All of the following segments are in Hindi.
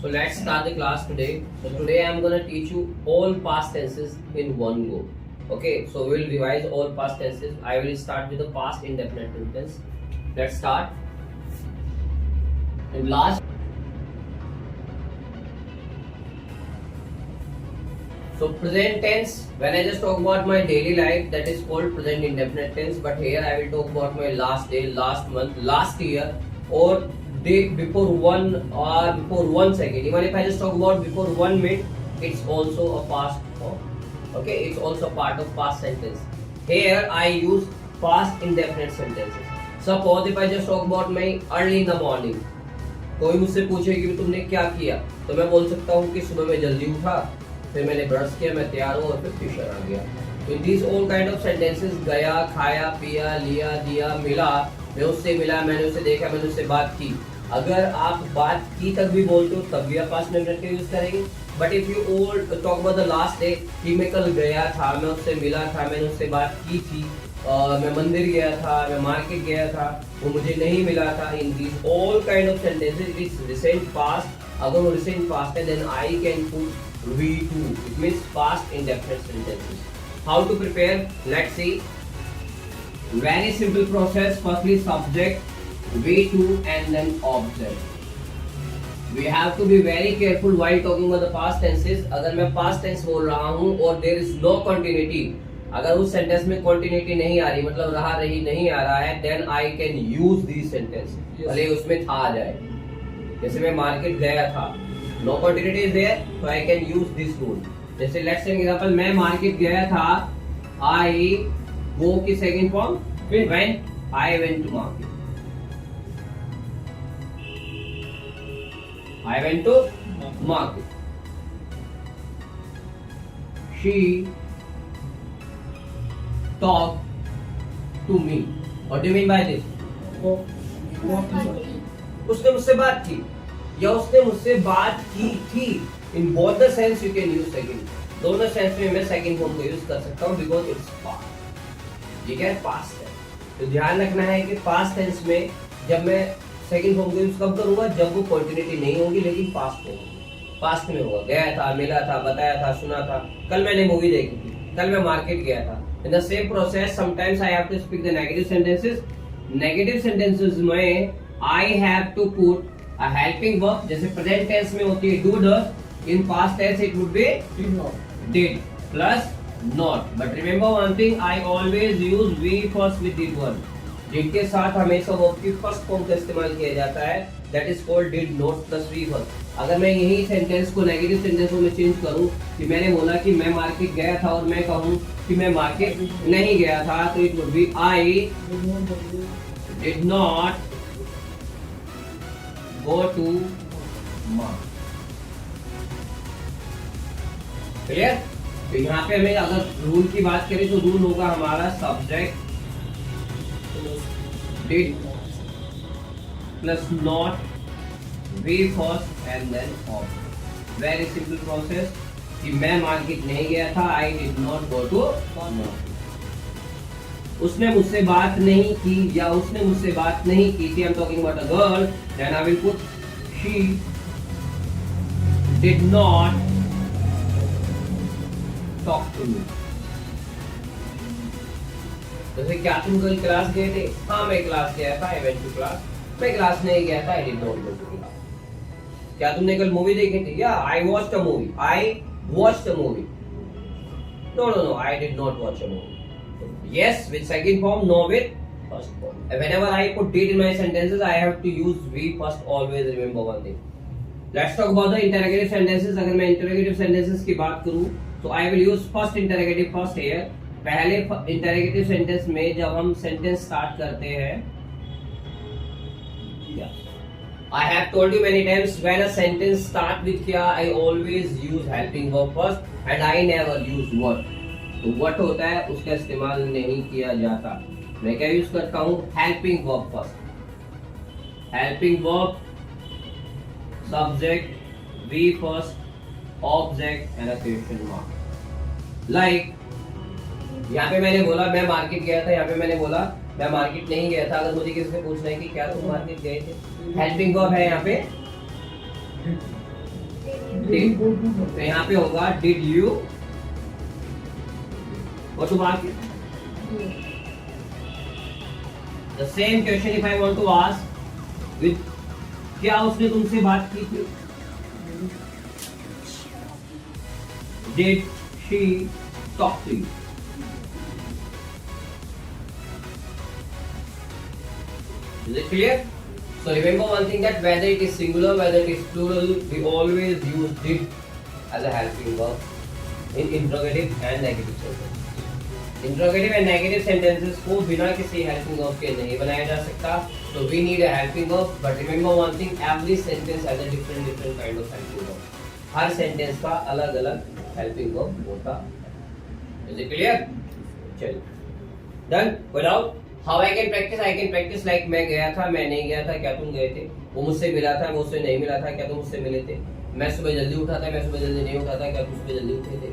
So let's start the class today. So today I'm gonna teach you all past tenses in one go. Okay, so we'll revise all past tenses. I will start with the past indefinite tense. Let's start. In last. So present tense, when I just talk about my daily life, that is called present indefinite tense. But here I will talk about my last day, last month, last year, or day before 1 second. Even if I just talk about before 1 minute, it's also a past form. Okay, it's also part of past sentence. Here I use past indefinite sentences. Suppose if I just talk about my early in the morning, कोई मुझसे पूछे कि तुमने क्या किया, तो मैं बोल सकता हूँ कि सुबह में जल्दी उठा, फिर मैंने ब्रश किया, मैं तैयार हूँ और फिर ट्यूशन आ गया. तो this all kind of sentences, गया, खाया, पिया, लिया, दिया, मिला, मैं उससे मिला, मैंने उससे देखा, मैंने उससे बात की. अगर आप बात की तक भी बोलते हो तब भी आप पास्ट इंडेफिनिट का यूज करेंगे. But if you all talk about the last day, कि मैं कल गया था, मैं उससे मिला था, मैंने उससे बात की थी, मैं मंदिर गया था, मैं मार्केट गया था, वो मुझे नहीं मिला था. In this all kind of sentences it is recent past. अगर वो रिसेंट पास्ट है then I can put V2. It means past indefinite sentences. How to prepare? Let's see. Very simple process. Firstly subject, V2 and then object. We have to be very careful while talking about the past tenses. अगर मैं past tense बोल रहा हूँ और there is no continuity, अगर उस sentence में continuity नहीं आ रही, मतलब रहा रही नहीं आ रहा है, then I can use these sentence. भले उसमें था आ जाए. जैसे मैं मार्केट गया था, no continuity is there, so I can use this rule. जैसे let's say example, मैं मार्केट गया था, I go की second form, when I went to market. I went to market. She talked to me. What do you mean by this? उसने मुझसे बात की या उसने मुझसे बात की थी. In both the sense you can use second. दोनों सेंस में मैं सेकंड फॉर्म को यूज कर सकता हूं बिकॉज इट्स पास्ट. ये क्या है? पास्ट है. तो ध्यान रखना है कि पास्ट टेंस में जब मैं सेकंड फॉर्म को यूज कब करूंगा? जब वो कंटिन्यूटी नहीं होगी लेकिन पास्ट होगा. पास्ट में होगा. गया था, मिला था, बताया था, सुना था, कल मैंने मूवी देखी थी, कल मैं मार्केट गया था. In the same process sometimes I have to speak the negative sentences. Negative sentences में I have to put a helping verb. जैसे प्रेजेंट टेंस में होती है do does, in past tense it would be did plus not. But remember one thing, I always use we first with did one. did के साथ हमेशा verb की फर्स्ट फॉर्म का इस्तेमाल किया जाता है, that is called did not plus we first. अगर मैं यही सेंटेंस को नेगेटिव सेंटेंसों में चेंज करूं कि मैंने बोला कि मैं मार्केट गया था और मैं कहूं कि मैं मार्केट नहीं गया था, तो it would be I did not go to market. Clear? तो यहाँ पे हमें अगर रूल की बात करें तो रूल होगा हमारा subject did plus not, V first and then object. Very simple process कि मैं मार्केट नहीं गया था, I did not go to market. उसने मुझसे बात नहीं की या उसने मुझसे बात नहीं की थी, I am talking about a girl, then I will put she did not talk to me. जैसे क्या तुम कल क्लास गए थे? हाँ मैं क्लास गया था, आई वेंट टू क्लास. मैं क्लास नहीं गया था, I did not go to class. क्या तुमने कल मूवी देखी थी? या I watched a movie. I watched a movie. No no no, I did not watch a movie. Yes with second form, no with first form. Whenever I put did in my sentences, I have to use we first. Always remember one thing. Let's talk about the interrogative sentences. अगर मैं interrogative sentences की बात करूँ तो I will use first interrogative first here. पहले interrogative sentence में जब हम sentence start करते हैं, I have told you many times when a sentence start with क्या, I always use helping verb first and I never use what. तो what होता है उसका इस्तेमाल नहीं किया जाता. मैं क्या यूज करता हूँ? Helping verb first. Helping verb, subject, V first, object and a question mark. Like यहाँ पे मैंने बोला मैं मार्केट गया था, यहाँ पे मैंने बोला मैं मार्केट नहीं गया था. अगर मुझे किसी से पूछना है कि क्या तुम मार्केट गए थे, हेल्पिंग वर्ब है यहाँ पे did, तो यहाँ पे होगा did you, और तुम आगे the same question if I want to ask with क्या उसने तुमसे बात की थी? Did she talk to you? Is it clear? So remember one thing, that whether it is singular, whether it is plural, we always use did as a helping verb in interrogative and negative sentences. Interrogative and negative sentences को बिना किसी helping verb के नहीं बनाया जा सकता. So we need a helping verb. But remember one thing, every sentence has a different kind of helping verb. Her sentence का अलग अलग helping verb होता है. Is it clear? चलिए. Done? Without How I can practice like मैं गया था, मैं नहीं गया था, क्या तुम गए थे? वो मुझसे मिला था, वो उससे नहीं मिला था, क्या तुम मुझसे मिले थे? मैं सुबह जल्दी उठा था, मैं सुबह जल्दी नहीं उठा था, क्या तुम सुबह जल्दी उठे थे?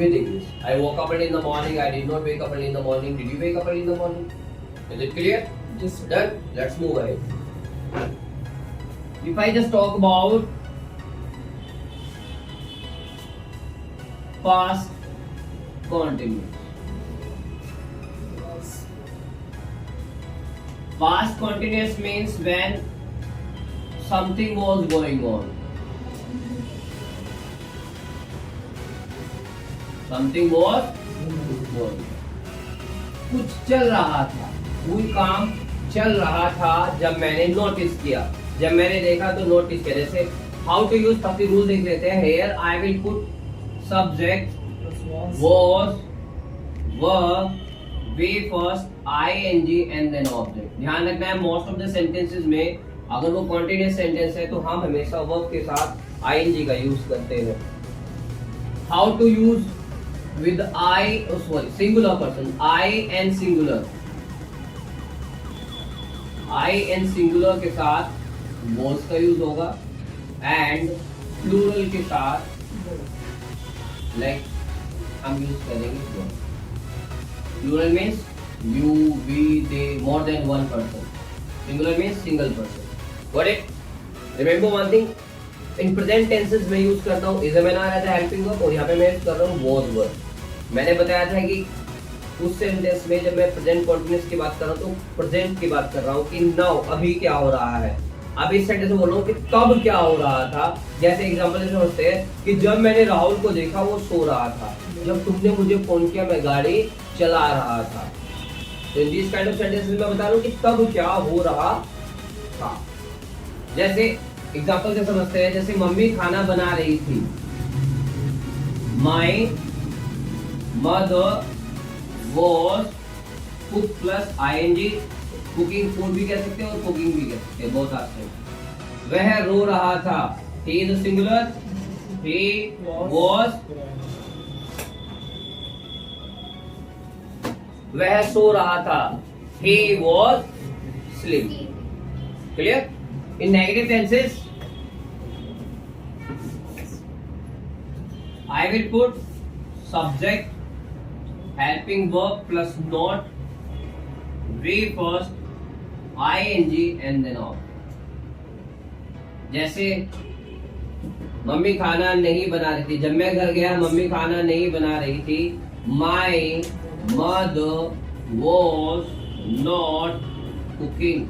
With English, I woke up early in the morning, I did not wake up early in the morning. Did you wake up early in the morning? Is it clear? Yes, sir. Done. Let's move ahead. If I just talk about past continuous. Past continuous means when something was going on. Something was going on. कुछ चल रहा था, कोई काम चल रहा था जब मैंने नोटिस किया, जब मैंने देखा तो नोटिस किया. जैसे हाउ टू यूज काफी रूल देख लेते हैं. Here I will put subject was verb be first ing and then object. ध्यान रखना है, मोस्ट ऑफ द सेंटेंसेस में अगर वो कॉन्टिन्यूअस सेंटेंस है तो हम हमेशा वर्ब के साथ ing का यूज करते हैं. How to use with I, sorry singular person, I and singular. I and singular के साथ was का यूज होगा एंड प्लूरल के साथ लाइक हम यूज करेंगे verb. Plural means you, we, they, more than one person. Singular means single person. Got it? Remember one thing. In present tenses में यूज करता हूँ is a मैंने आ रहा था helping verb, और यहाँ पे मैं यूज कर रहा हूँ was verb. मैंने बताया था कि उस सेंटेंस में जब मैं प्रेजेंट कॉन्टिन्यूअस की बात कर रहा हूँ तो प्रेजेंट की बात कर रहा हूँ कि नाउ अभी क्या हो रहा है. अब इस सेंटेंस में बोल रहा हूँ कि तब क्या हो रहा था. जैसे एग्जांपल से समझते हैं कि जब मैंने राहुल को देखा वो सो रहा था, जब तुमने मुझे फोन किया मैं गाड़ी चला रहा था. तो in this kind of sentences में बता रहा हूँ कि तब क्या हो रहा था. जैसे एग्जांपल से समझते हैं, जैसे मम्मी खाना बना रही थी. My mother was cook plus ING. Cooking food भी कह सकते हैं और कुकिंग भी कह सकते हैं, बहुत आसान. वह रो रहा था. He is singular. He was. वह सो रहा था. He was sleeping. Clear? In negative tenses, I will put subject, helping verb plus not, be first, ing and then on. जैसे मम्मी खाना नहीं बना रही थी. जब मैं घर गया मम्मी खाना नहीं बना रही थी. My mother was not cooking.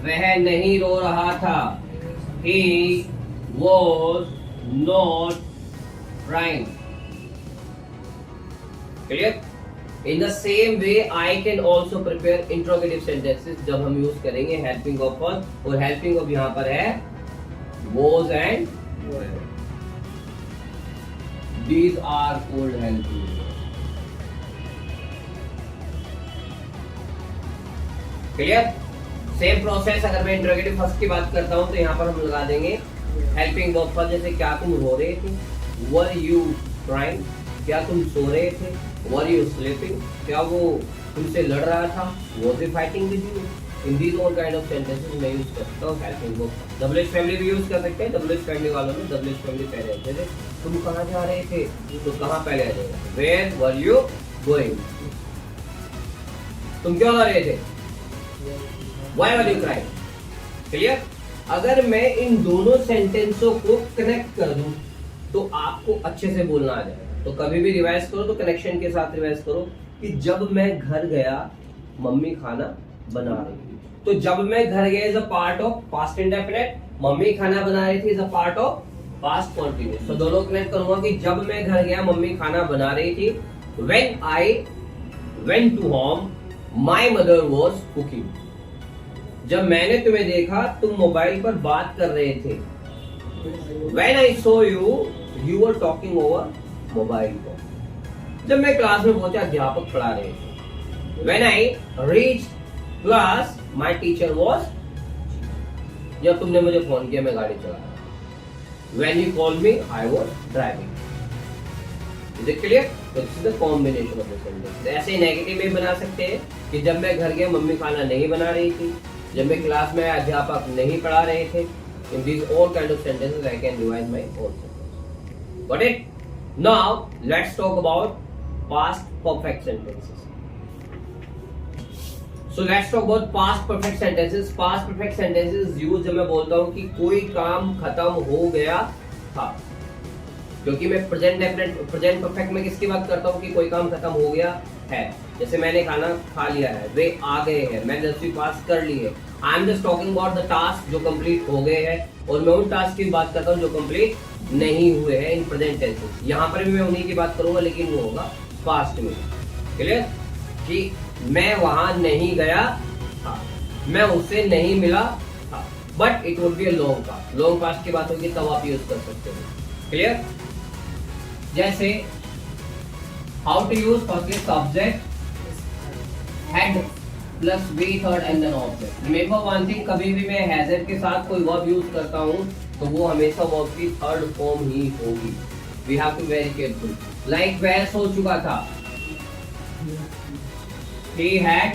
वह नहीं रो रहा था. He was not crying. Clear? In the same way, I can also prepare interrogative sentences जब हम यूज करेंगे helping verb पर, और helping verb यहाँ पर है was and were. These are called helping verbs. Clear? Same process. अगर मैं इंटरोगेटिव फर्स्ट की बात करता हूँ तो यहाँ पर हम लगा देंगे हेल्पिंग वर्ब पर. जैसे क्या तुम रो रहे थे. Were you crying. क्या तुम सो रहे थे. Were you sleeping. क्या वो तुमसे लड़ रहा था. Was he fighting with you. In these all kind of sentences मैं यूज करता हूँ हेल्पिंग वर्ब. डब्ल्यूएच फैमिली भी यूज कर सकते हैं. डब्ल्यूएच फैमिली वालों में डब्ल्यूएच फैमिली पहले आते थे. तुम कहाँ जा रहे थे तो कहाँ पहले आ जाएगा. Where were you going. तुम क्यों रो रहे थे. Why were you crying? Clear? अगर मैं इन दोनों सेंटेंसों को कनेक्ट कर दूं तो आपको अच्छे से बोलना आ जाएगा। तो कभी भी रिवाइज करो तो कनेक्शन के साथ रिवाइज करो कि जब मैं घर गया मम्मी खाना बना रही थी। तो जब मैं घर गया is a part of past indefinite, mummy खाना बना रही थी is a part of past continuous. तो दोनों कनेक्ट करूंगा कि जब मैं घर गया मम्मी खाना बना रही थी। When I went to home my mother was cooking. जब मैंने तुम्हें देखा तुम मोबाइल पर बात कर रहे थे। When I saw you, you were talking over mobile phone. जब मैं क्लास में पहुंचा अध्यापक पढ़ा रहे थे। When I reached class, my teacher was. जब तुमने मुझे फोन किया मैं गाड़ी चला रहा था। When you called me, I was driving. Is it clear? तो this is the combination of the sentences. ऐसे नेगेटिव में बना सकते हैं कि जब मैं घर गया मम्मी खाना नहीं बना रही थी, जब मैं क्लास में अध्यापक नहीं पढ़ा रहे थे। In these all kind of sentences, I can revise my own sentences. Got it? Now, let's talk about past perfect sentences. So let's talk about past perfect sentences. Past perfect sentences use जब मैं बोलता हूँ कि कोई काम खत्म हो गया था, क्योंकि मैं प्रेजेंट परफेक्ट में किसकी बात करता हूँ कि कोई काम खत्म हो गया है। जैसे मैंने खाना खा लिया है, वे आ गए हैं, मैं 10वीं पास कर ली है। आई am just talking about the task जो कंप्लीट हो गए हैं और मैं उन टास्क की बात करता हूँ जो कंप्लीट नहीं हुए हैं इन प्रेजेंट टेंसेस। यहाँ पर भी मैं उन्हीं की बात करूंगा लेकिन वो होगा पास्ट में। क्लियर? कि मैं वहां नहीं गया था, मैं उससे नहीं मिला था, but it would be a long past. Long past की बात होगी तब आप यूज कर सकते हो। क्लियर? जैसे how to use first subject had plus V third and then object. Remember one thing, कभी भी मैं हैजर के साथ कोई वर्ब यूज करता हूं तो वो हमेशा वर्ब की थर्ड फॉर्म ही होगी। We have to very careful. Like वह सो चुका था, he had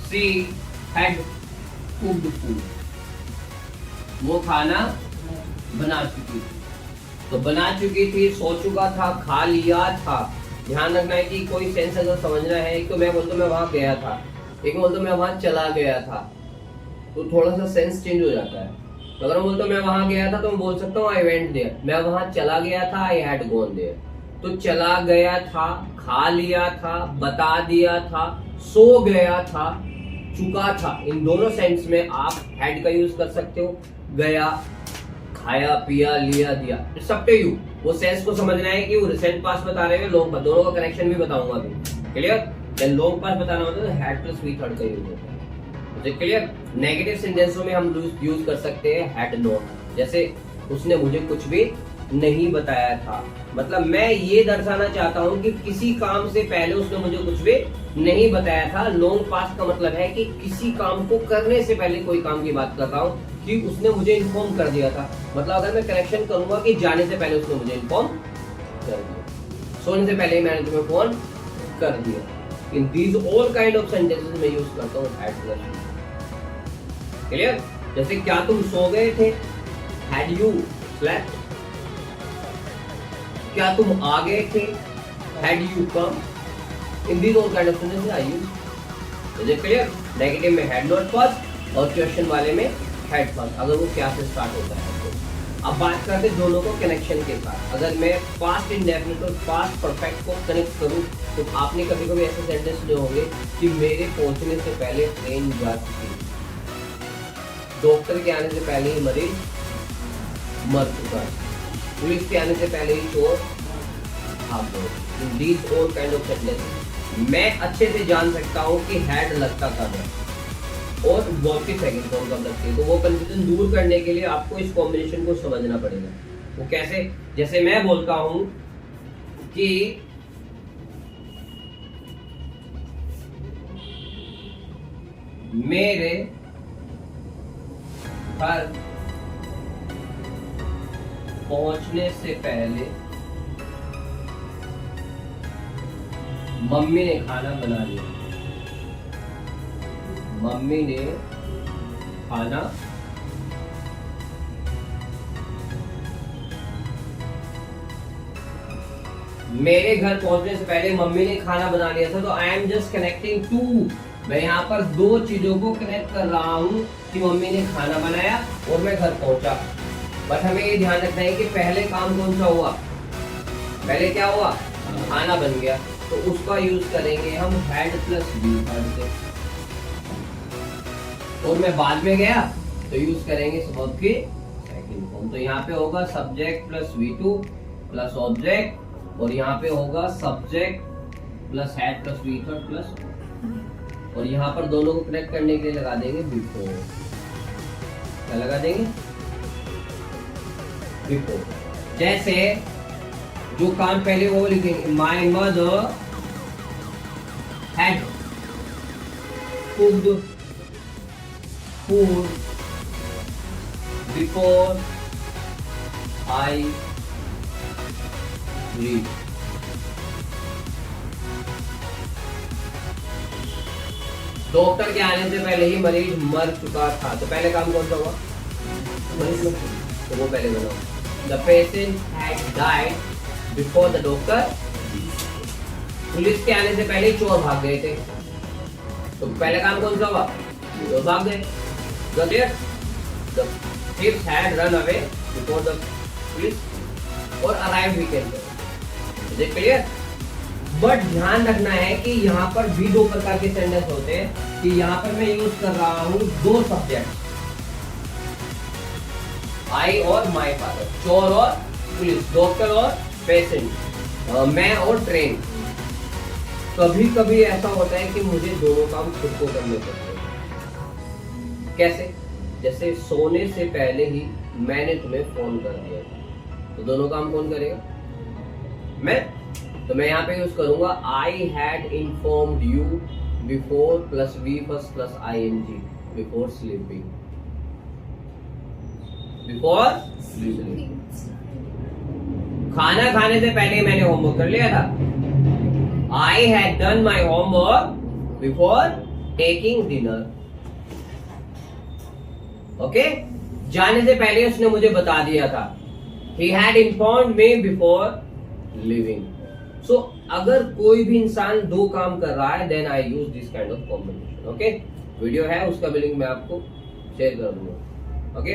she had cooked food। वो खाना बना चुकी थी। तो बना चुकी थी, सो चुका था, खा लिया था। ध्यान रखना है कि कोई सेंस अगर समझना है, एक तो मैं बोलता हूँ मैं वहां गया था, एक बोलता हूँ मैं वहां चला गया था, तो थोड़ा सा सेंस चेंज हो जाता है। तो अगर मैं बोलता हूँ मैं वहां गया था तो मैं बोल सकता हूँ आई वेंट देयर। मैं वहां चला गया था, आई हैड गॉन देयर। तो चला गया था, खा लिया था, बता दिया था, सो गया था, चुका था। इन दोनों सेंस में आप हैड का यूज कर सकते हो। गया, खाया, पिया, लिया, दिया, इट्स अप टू यू। वो सेंस को समझना है कि वो रिसेंट पास्ट बता रहे हैं, लॉन्ग पास्ट, दोनों का कनेक्शन भी बताऊंगा अभी। क्लियर? देन लॉन्ग पास्ट बताना होता है हैड प्लस वी थर्ड का यूज होता है। क्लियर? नेगेटिव सेंटेंसों में हम यूज कर सकते हैं हैड नॉट। जैसे उसने मुझे कुछ भी नहीं बताया था, मतलब मैं ये दर्शाना चाहता हूँ कि किसी काम से पहले उसने मुझे कुछ भी नहीं बताया था। लॉन्ग पास्ट का मतलब है कि किसी काम को करने से पहले कोई काम की बात कर रहा हूँ कि उसने मुझे इन्फॉर्म कर दिया था। मतलब अगर मैं करेक्शन करूंगा कि जाने से पहले उसने मुझे इन्फॉर्म कर दिया, सोने से पहले ही मैंने तुम्हें फोन कर दिया। In these all kind of sentences में यूज करता हूँ हैड प्लस। क्लियर? जैसे क्या तुम सो गए थे, हैड यू स्लेप्ट। क्या तुम आ गए थे, had you come. In these all kind of sentences I use. Is it clear? Negative में हैड नॉट फर्स्ट और क्वेश्चन वाले में हैड फर्स्ट, अगर वो क्या से स्टार्ट होता है। तो अब बात करते हैं दोनों को कनेक्शन के साथ। अगर मैं पास्ट इंडेफिनिट और पास्ट परफेक्ट को कनेक्ट करूं तो आपने कभी कभी ऐसे सेंटेंस सुने होंगे कि मेरे पहुंचने से पहले ट्रेन जा चुकी, डॉक्टर के आने से पहले ही मरीज मर चुका, पुलिस के आने से पहले ही चोर भाग गए। These all kind of sentences मैं अच्छे से जान सकता हूँ कि हैड लगता कब है और वर्ब की सेकंड फॉर्म कब लगती है। तो वो कंफ्यूजन दूर करने के लिए आपको इस कॉम्बिनेशन को समझना पड़ेगा। वो कैसे? जैसे मैं बोलता हूं कि मेरे घर पहुंचने से पहले मम्मी ने खाना बना लिया। मम्मी ने खाना मेरे घर पहुंचने से पहले मम्मी ने खाना बना लिया था, तो I am just connecting to, मैं यहाँ पर दो चीजों को कनेक्ट कर रहा हूँ कि मम्मी ने खाना बनाया और मैं घर पहुंचा। बट हमें ये ध्यान रखना है कि पहले काम कौन सा हुआ, पहले क्या हुआ, खाना बन गया, तो उसका यूज करेंगे हम हैड प्लस बी से। और मैं बाद में गया तो यूज करेंगे सबब के सेकंड फॉर्म। तो यहाँ पे होगा subject plus V2 plus object, और यहाँ पे होगा subject plus had plus V3 plus, और यहाँ पर दोनों को कनेक्ट करने के लिए लगा देंगे बिफोर। क्या लगा देंगे, बिफोर। जैसे जो काम पहले वो लिखेंगे, my mother had cooked food before I read. Doctor के आने से पहले ही मरीज मर चुका था, तो पहले काम कौन सा हुआ, तो वो पहले बनाओ। The patient had died before the doctor. Police के आने से पहले ही चोर भाग गए थे, तो पहले काम कौन सा हुआ, चोर भाग गए। The thieves had run away before the police or arrived weekend। Is it clear? But ध्यान रखना है कि यहाँ पर भी दो प्रकार के सेंटेंस होते हैं, कि यहाँ पर मैं यूज कर रहा हूँ दो सब्जेक्ट, आई और माय फादर, चोर और पुलिस, डॉक्टर और पेशेंट, मैं और ट्रेन। कभी कभी ऐसा होता है कि मुझे दोनों काम खुद को करने पड़ते हैं। कैसे, जैसे सोने से पहले ही मैंने तुम्हें फोन कर दिया, तो दोनों काम कौन करेगा, मैं। तो मैं यहाँ पे यूज करूंगा I had informed you before plus V first plus ING, before sleeping, before sleeping. खाना खाने से पहले मैंने होमवर्क कर लिया था, I had done my homework before taking dinner. Okay, जाने से पहले उसने मुझे बता दिया था, he had informed me before leaving। सो अगर कोई भी इंसान दो काम कर रहा है, then I use this kind of combination. Okay, video है उसका भी लिंक मैं आपको शेयर कर दूंगा। ओके।